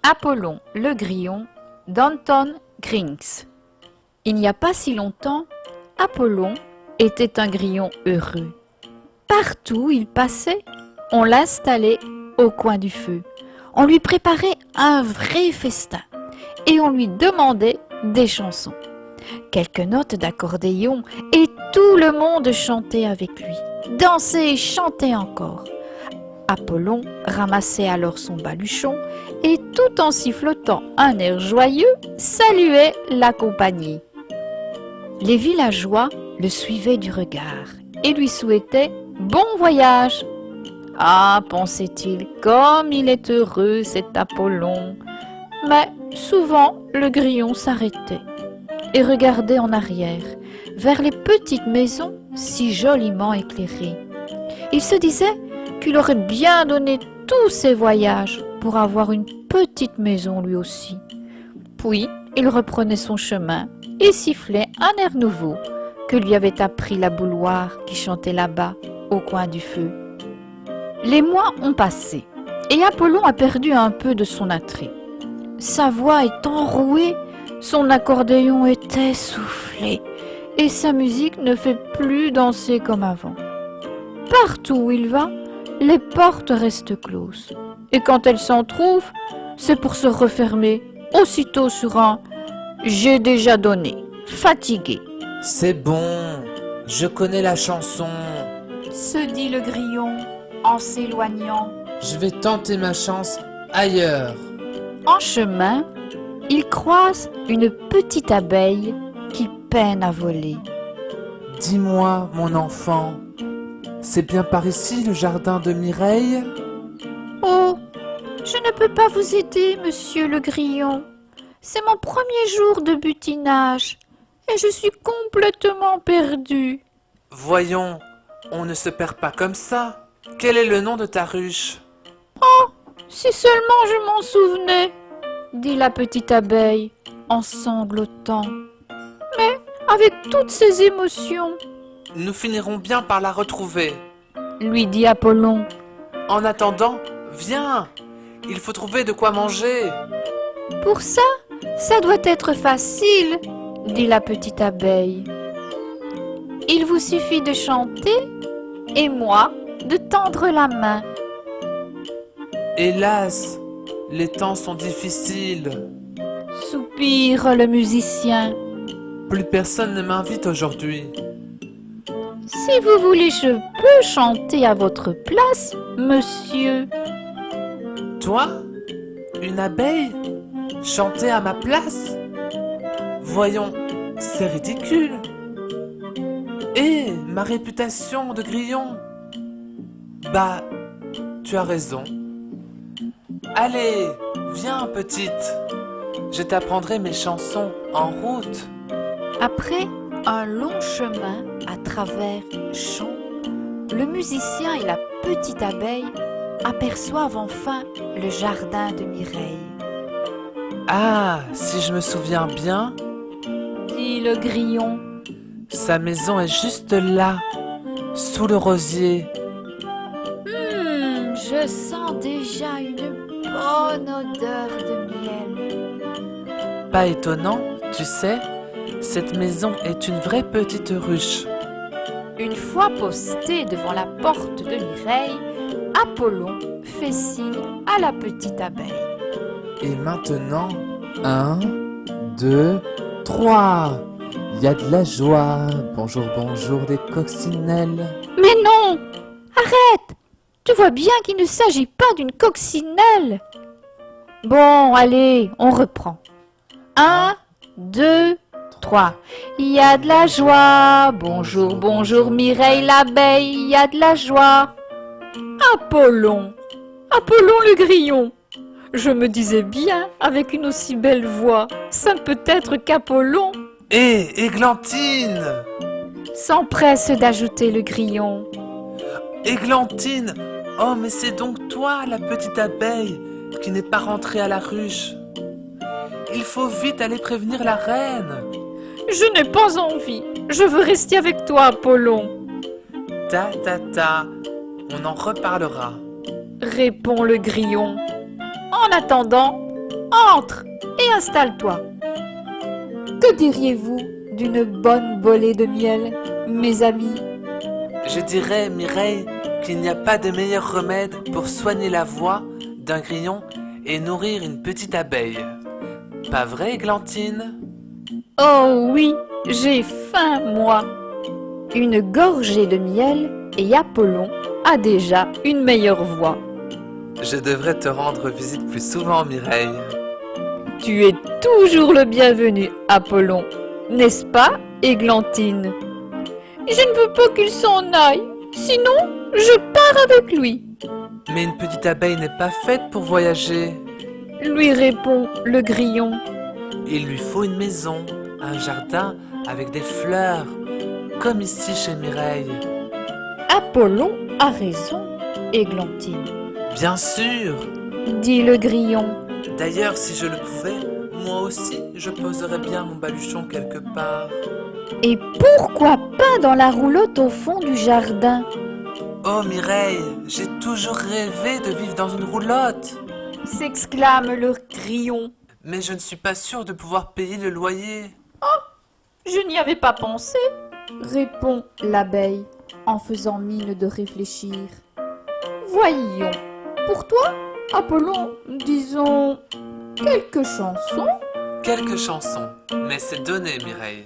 Apollon le grillon d'Anton Grinks. Il n'y a pas si longtemps, Apollon était un grillon heureux. Partout où il passait, on l'installait au coin du feu. On lui préparait un vrai festin et on lui demandait des chansons. Quelques notes d'accordéon et tout le monde chantait avec lui, dansait et chantait encore. Apollon ramassait alors son baluchon et tout en sifflotant un air joyeux, saluait la compagnie. Les villageois le suivaient du regard et lui souhaitaient bon voyage. Ah, pensait-il, comme il est heureux cet Apollon. Mais souvent le grillon s'arrêtait et regardait en arrière, vers les petites maisons si joliment éclairées. Il se disait qu'il aurait bien donné tous ses voyages pour avoir une petite maison lui aussi. Puis il reprenait son chemin et sifflait un air nouveau que lui avait appris la bouilloire qui chantait là-bas au coin du feu. Les mois ont passé et Apollon a perdu un peu de son attrait. Sa voix est enrouée, son accordéon est essoufflé et sa musique ne fait plus danser comme avant. Partout où il va, les portes restent closes et quand elles s'entrouvent, c'est pour se refermer aussitôt sur un « j'ai déjà donné », fatigué. C'est bon, je connais la chanson. Se dit le grillon en s'éloignant. Je vais tenter ma chance ailleurs. En chemin, il croise une petite abeille qui peine à voler. Dis-moi, mon enfant, c'est bien par ici le jardin de Mireille? Oh, je ne peux pas vous aider, monsieur le grillon. C'est mon premier jour de butinage et je suis complètement perdu. Voyons, on ne se perd pas comme ça. Quel est le nom de ta ruche? Si seulement je m'en souvenais, dit la petite abeille en sanglotant. Mais avec toutes ces émotions, Nous finirons bien par la retrouver. lui dit Apollon. En attendant, viens, il faut trouver de quoi manger. Pour ça doit être facile, dit la petite abeille. Il vous suffit de chanter et moi de tendre la main. Hélas, les temps sont difficiles. Soupire le musicien. Plus personne ne m'invite aujourd'hui. Si vous voulez, je peux chanter à votre place, monsieur. Toi? Une abeille? Chanter à ma place? Voyons, c'est ridicule. Et ma réputation de grillon? Bah, tu as raison. Allez, viens petite. Je t'apprendrai mes chansons en route. Après un long chemin à travers champs, le musicien et la petite abeille aperçoivent enfin le jardin de Mireille. Ah, si je me souviens bien, Dit le grillon. sa maison est juste là, sous le rosier. Je sens déjà une bonne odeur de miel. Pas étonnant, tu sais, cette maison est une vraie petite ruche. Une fois posté devant la porte de Mireille, Apollon fait signe à la petite abeille. Et maintenant, 1, 2, 3. Il y a de la joie. Bonjour, bonjour les coccinelles. Mais non! Arrête! Tu vois bien qu'il ne s'agit pas d'une coccinelle. Bon, allez, on reprend. 1, 2, 3. Il y a de la joie. Bonjour, bonjour Mireille l'abeille, il y a de la joie. Apollon! Apollon le grillon! Je me disais bien, avec une aussi belle voix, ça ne peut être qu'Apollon, Hé, Églantine! s'empresse d'ajouter le grillon. Églantine! Oh, mais c'est donc toi, la petite abeille, qui n'est pas rentrée à la ruche. Il faut vite aller prévenir la reine. Je n'ai pas envie, je veux rester avec toi, Apollon, Ta, on en reparlera. répond le grillon. En attendant, Entre et installe-toi. Que diriez-vous d'une bonne bolée de miel, mes amis? Je dirais, Mireille, qu'il n'y a pas de meilleur remède pour soigner la voix d'un grillon et nourrir une petite abeille. Pas vrai, Églantine? Oh oui, j'ai faim, moi. Une gorgée de miel et Apollon a déjà une meilleure voix. Je devrais te rendre visite plus souvent, Mireille. Tu es toujours le bienvenu, Apollon, n'est-ce pas, Églantine? Je ne veux pas qu'il s'en aille, sinon je pars avec lui, Mais une petite abeille n'est pas faite pour voyager. lui répond le grillon. Il lui faut une maison, un jardin avec des fleurs, comme ici chez Mireille. Apollon a raison, Églantine, Bien sûr. dit le grillon. D'ailleurs, si je le pouvais, moi aussi, je poserais bien mon baluchon quelque part. Et pourquoi pas dans la roulotte au fond du jardin? Oh Mireille, j'ai toujours rêvé de vivre dans une roulotte. S'exclame le grillon. Mais je ne suis pas sûre de pouvoir payer le loyer. Je n'y avais pas pensé, répond l'abeille en faisant mine de réfléchir. Voyons, pour toi, Apollon, disons quelques chansons. Quelques chansons, mais c'est donné, Mireille.